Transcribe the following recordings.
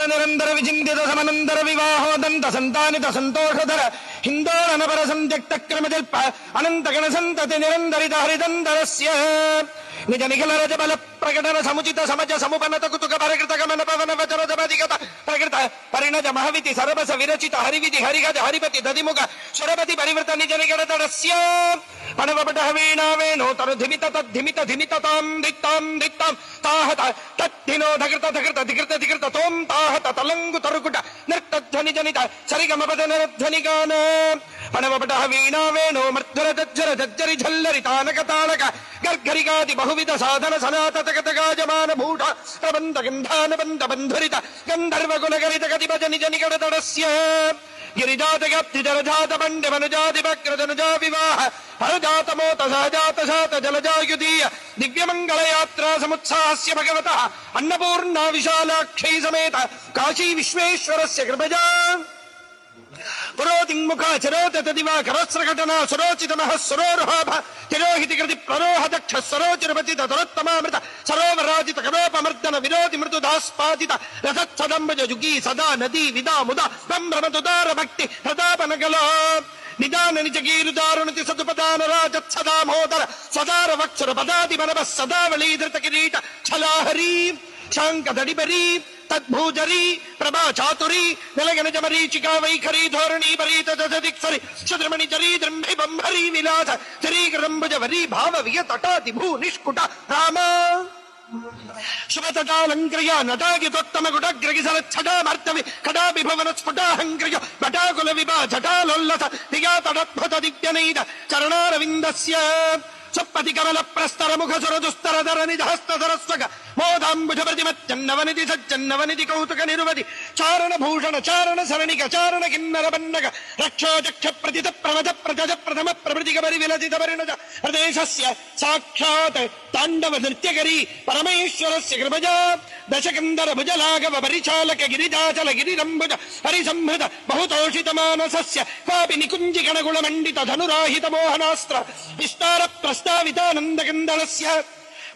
ನಿರಂತರ ವಿಚಿಂತಿತ ಸಮನಂತರ ವಿವಾಹೋದಂತ ಸಂತಾನಿತ ಸಂತೋಷಧರ ಹಿಂದೋಳನಪರ ಸಂತ್ಯಕ್ತ ಕ್ರಮಜಲ್ಪ ಅನಂತ ಗಣ ಸಂತತಿ ನಿರಂತರಿತ ಹರಿದಂತರಸ್ಯ ನಿಜ ನಿಖಿಲ ರಜ ಬಲ ಪ್ರಕಟನ ಸಮುಚಿತ ಸಮಜ ಸಮುಪನತ ಕುತುಕ ಪರಕೃತ ಗಮನ ಪವನ ವಚನ ಜಪದಿಗತ ಪ್ರಕೃತ ಪರಿಣಜ ಮಹವಿತಿ ಸರಬಸ ವಿರಚಿತ ಹರಿವಿಧಿ ಹರಿಗಜ ಹರಿಪತಿ ದಧಿಮುಖ ಸ್ವರಪತಿ ಪರಿವೃತ ನಿಜ ನಿಗಡ ತಡಸ್ಯ ಪಣವಪಟ ವೀಣಾ ವೇಣೋ ತನು ಧಿಮಿತ ತದ್ಧಿಮಿತ ಧಿಮಿತ ತಾಂ ದಿತ್ತಾಂ ದಿತ್ತಾಂ ತಾಹತ ತದ್ಧಿನೋ ಧಕೃತ ಧಕೃತ ಧಿಕೃತ ಧಿಕೃತ ತೋಂ ತಾಹತ ತಲಂಗು ತರುಕುಟ ನೃತ್ತ ಧ್ವನಿ ಜನಿತ ಸರಿಗಮ ಪದ ನರಧ್ವನಿ ಗಾನ ಪಣವಪಟ ವೀಣಾ ವೇಣೋ ಮೃದ್ಧುರ ಜಜ್ಜರ ಜಜ್ಜರಿ ಝಲ್ಲರಿ ತಾನಕ ತಾಳಕ ಗರ್ಗರಿಗಾದಿ ಬಹುವಿಧ ಸಾಧನ ಸನಾತತ ಗತಗಾಜಮಾನ ಭೂಷ ಪ್ರಬಂಧ ಗಂಧಾನ ಬಂಧ ಬಂಧುರಿತ ಗಂಧರ್ವ ಗುಣಗರಿತ ಗತಿ ಭಜ ನಿಜ ನಿಗಡ ತಡಸ್ಯ ಗಿರಿಜಾತ ಗಪ್ತಿ ಜಲಜಾತ ಬಂಡೆ ಮನುಜಾತಿ ಭಕ್ರಜನುಜಾ ವಿವಾಹ ಹರಜಾತ ಮೋತ ಸಹಜಾತ ಶಾತ ಜಲಜಾಯುಧೀಯ ದಿವ್ಯಮಂಗಳ ಯಾತ್ರಾ ಸಮುತ್ಸಾಹಸ್ಯ ಭಗವತಃ ಅನ್ನಪೂರ್ಣಾ ವಿಶಾಲಾಕ್ಷೈ ಸಮೇತ ಕಾಶೀ ವಿಶ್ವೇಶ್ವರಸ್ಯ ಕೃಪಜಾ ಪುರೋತಿಂಗ್ಮುಖ ಚರೋತ ದಿವಾ ಕರೋಸ್ರಘಟನಾ ಸುರೋಚಿತ ಮಹ ಸುರೋರುಹಾಭ ತಿರೋಹಿತಿ ಕೃತಿ ಪ್ರರೋಹ ದಕ್ಷ ಸರೋಚಿರಪತಿತ ತರೋತ್ತಮಾಮೃತ ಸರೋವರಾಜಿತ ಕರೋಪಮರ್ದನ ವಿರೋಧಿ ಮೃದು ದಾಸ್ಪಾದಿತ ರಥತ್ಸದಂಬಜ ಜುಗಿ ಸದಾ ನದಿ ವಿದಾ ಮುದ ಸಂಭ್ರಮದುದಾರ ಭಕ್ತಿ ಪ್ರತಾಪನಗಲ ನಿದಾನ ನಿಜಗೀರು ದಾರುಣತಿ ಸದುಪದಾನ ರಾಜತ್ ಸದಾ ಮೋದರ ಸದಾರ ವಕ್ಷರ ಪದಾದಿ ಮನವ ಸದಾವಳಿ ಧೃತ ಕಿರೀಟ ಛಲಾಹರಿ ಶಾಂಕ ದಡಿಬರಿ ತದ್ಭೂಜರಿ ಪ್ರಭಾ ಚಾತುರಿ ನೆಲಗನಜ ಮರೀಚಿಕಾ ವೈಖರಿ ಧೋರಣಿ ಬರೀತ ದಿಕ್ಸರಿ ಚಂದ್ರಮಣಿ ಜರಿ ದ್ರಂಭಿ ಬಂಭರಿ ವಿಲಾಸ ಜರೀಕರಂಬುಜ ವರಿ ಭಾವ ವಿಯ ತಟಾತಿ ಭೂ ನಿಷ್ಕುಟ ರಾಮ ಶುಭತಟಾಲಂಕ್ರಿಯ ನಟಾಗಿ ತೊತ್ತಮ ಗುಡಗ್ರಗಿಸಲ ಛಟಾ ಮರ್ತವಿ ಕಡಾ ವಿಭವನ ಸ್ಫುಟಾಹಂಕ್ರಿಯ ಬಟಾಕುಲ ವಿಭಾ ಜಟಾಲೋಲ್ಲಸ ದಿಗಾತಡದ್ಭುತ ದಿವ್ಯನೈದ ಚರಣಾರವಿಂದಸ್ಯ ಸಪ್ಪತಿ ಕಮಲ ಪ್ರಸ್ತರ ಮುಖ ಸುರ ದುಸ್ತರ ಧರ ನಿಜ ಹಸ್ತ ಸರಸ್ವಗ ಮೋದಾಂಬುಜ ಪ್ರತಿಮಚ್ಚನ್ನವನಿಧಿ ಸಜ್ಜನ್ನವನಿಧಿ ಕೌತುಕ ನಿರುವಧಿ ಚಾರಣ ಭೂಷಣ ಚಾರಣ ಸರಣಿಕ ಚಾರಣ ಕಿನ್ನರ ಬನ್ನಗ ರಕ್ಷೋಚಕ್ಷ ಪ್ರತಿತ ಪ್ರಮದ ಪ್ರಜಜ ಪ್ರಥಮ ಪ್ರಭೃತಿಗ ಬರಿ ವಿಲಸಿತ ಪರಿಣಜ ಪ್ರದೇಶಸ್ಯ ಸಾಕ್ಷಾತ್ ತಾಂಡವ ನೃತ್ಯಗರಿ ಪರಮೇಶ್ವರಸ್ಯ ಕೃಪಜಾ ದಶಕಂದರ ಭುಜಲಾಘವ ಪರಿಚಾಲಕ ಗಿರಿಜಾಚಲ ಗಿರಿರಂಬುಜ ಹರಿಸಂಹೃತ ಬಹುತೋಷಿತ ಮಾನಸಸ್ಯ ಕ್ವಾಪಿ ನಿಕುಂಜಿ ಗಣಗುಳ ಮಂಡಿತ ಧನುರಾಹಿತ ಮೋಹನಾಸ್ತ್ರ ವಿಸ್ತಾರ ಪ್ರಸ್ತಾವಿತಾನಂದಗಂಧಳಸ್ಯ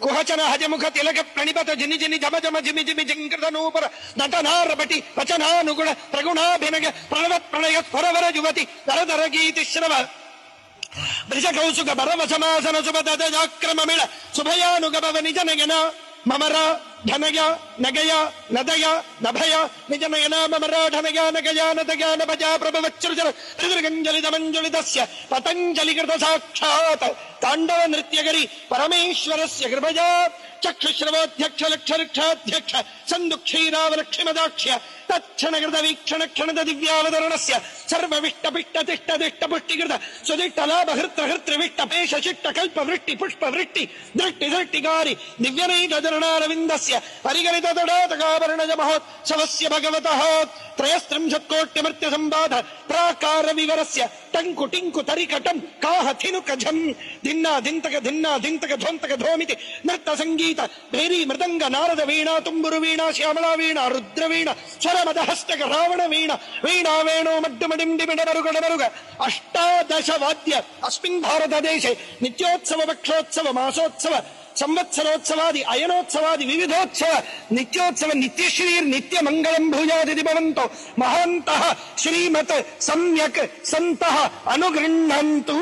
ಕುಹಚನ ಹಜಮುಖ ತಿಲಕ ಪ್ರಣಿಪತ ಜಿನಿ ಜಿನಿ ಜಮ ಜಮ ಜಿಮಿ ಜಿಮಿ ಜಿಂಕೃತ ನೂಪರ ನಟನಾರಪಟಿ ವಚನಾನುಗುಣ ಪ್ರಗುಣಾಭಿನಗ ಪ್ರಣವ ಪ್ರಣಯ ಸ್ವರವರ ಯುವತಿ ದರದರ ಗೀತಿ ಶ್ರವ ವೃಷ ಕೌಸುಕ ಬರವ ಸಮಾಸನ ಸುಭದಾಕ್ರಮ ಮಿಳ ಶುಭಯಾನುಗಭವ ನಿಜನಗನ ಮಮರ ಧನಯ ನಗಯ ನದಯ ನಭಯ ನಿಜನಯನ ಮಮರ ಧನಯ ನಗಯ ನದಯ ನಭಜ ಪ್ರಭವಚ್ಚೃಜರ ತ್ರಿದುರ್ಗಂಜಲಿತ ಮಂಜುಳಿತಸ್ಯ ಪತಂಜಲಿಕೃತ ಸಾಕ್ಷಾತ್ ತಾಂಡವ ನೃತ್ಯಗರಿ ಪರಮೇಶ್ವರಸ್ಯ ಕೃಪಜಾ ಚಕ್ಷುಶ್ರವೋಧ್ಯಕ್ಷ ಲಕ್ಷರಕ್ಷಾಧ್ಯಕ್ಷ ಸಂದುಕ್ಷೀರಾವಲಕ್ಷಿಮದಾಕ್ಷ್ಯ ತಕ್ಷಣಕೃತ ವೀಕ್ಷಣ ಕ್ಷಣದ ದಿವ್ಯಾವತರಣಸ್ಯ ಸರ್ವವಿಷ್ಟ ಪಿಷ್ಟ ತಿಷ್ಟ ದಿಷ್ಟ ಪುಷ್ಟಿಕೃತ ಸುದಿಷ್ಟ ಲಾಭ ಹೃತ್ರ ಹೃತ್ರಿವಿಷ್ಟ ಪೇಶ ಶಿಷ್ಟ ಕಲ್ಪ ವೃಷ್ಟಿ ಪುಷ್ಪ ವೃಷ್ಟಿ ದೃಷ್ಟಿ ದೃಷ್ಟಿಗಾರಿ ದಿವ್ಯನೈಕ ಚರಣಾರವಿಂದಸ್ಯ ಪರಿಗಣಿತ ತಡೋತಕಾಭರಣಜ ಮಹೋತ್ಸವಸ್ಯ ಭಗವತಃ ತ್ರಯಸ್ತ್ರಿಂಶತ್ಕೋಟ್ಯಮರ್ತ್ಯ ಸಂಬಾಧ ಪ್ರಾಕಾರ ವಿವರಸ್ಯ ಟಂಕು ಟಿಂಕು ತರಿಕಟಂ ಕಾಹ ಥಿನುಕ ಝಂ ಧಿನ್ನಾ ಧಿಂತಕ ಧಿನ್ನಾ ಧಿಂತಕ ಧ್ವಂತಕ ಧೋಮಿತಿ ನೃತ್ತ ಸಂಗೀತ ಭೇರಿ ಮೃದಂಗ ನಾರದ ವೀಣಾ ತುಂಬುರು ವೀಣಾ ಶ್ಯಾಮಳಾ ವೀಣಾ ರುದ್ರ ವೀಣಾ ಸ್ವರಮದ ಹಸ್ತಕ ರಾವಣ ವೀಣಾ ವೀಣಾ ವೇಣು ಮಡ್ಡು ಮಡಿಂಡಿ ಬಿಡ ಬರುಗಡ ಬರುಗ ಅಷ್ಟಾದಶ ವಾದ್ಯ ಅಸ್ಮಿನ್ ಭಾರತ ದೇಶೆ ನಿತ್ಯೋತ್ಸವ ಪಕ್ಷೋತ್ಸವ ಮಾಸೋತ್ಸವ ಸಂವತ್ಸರೋತ್ಸವಾದಿ ಅಯನೋತ್ಸವಾದಿ ವಿವಿಧೋತ್ಸವ ನಿತ್ಯೋತ್ಸವ ನಿತ್ಯಶ್ರೀರ್ ನಿತ್ಯ ಮಂಗಳಂ ಭೂಯಾದಿ ಭವಂತೋ ಮಹಾಂತಃ ಶ್ರೀಮತ್ ಸಮ್ಯಕ್ ಸಂತಃ ಅನುಗೃಹಂತು.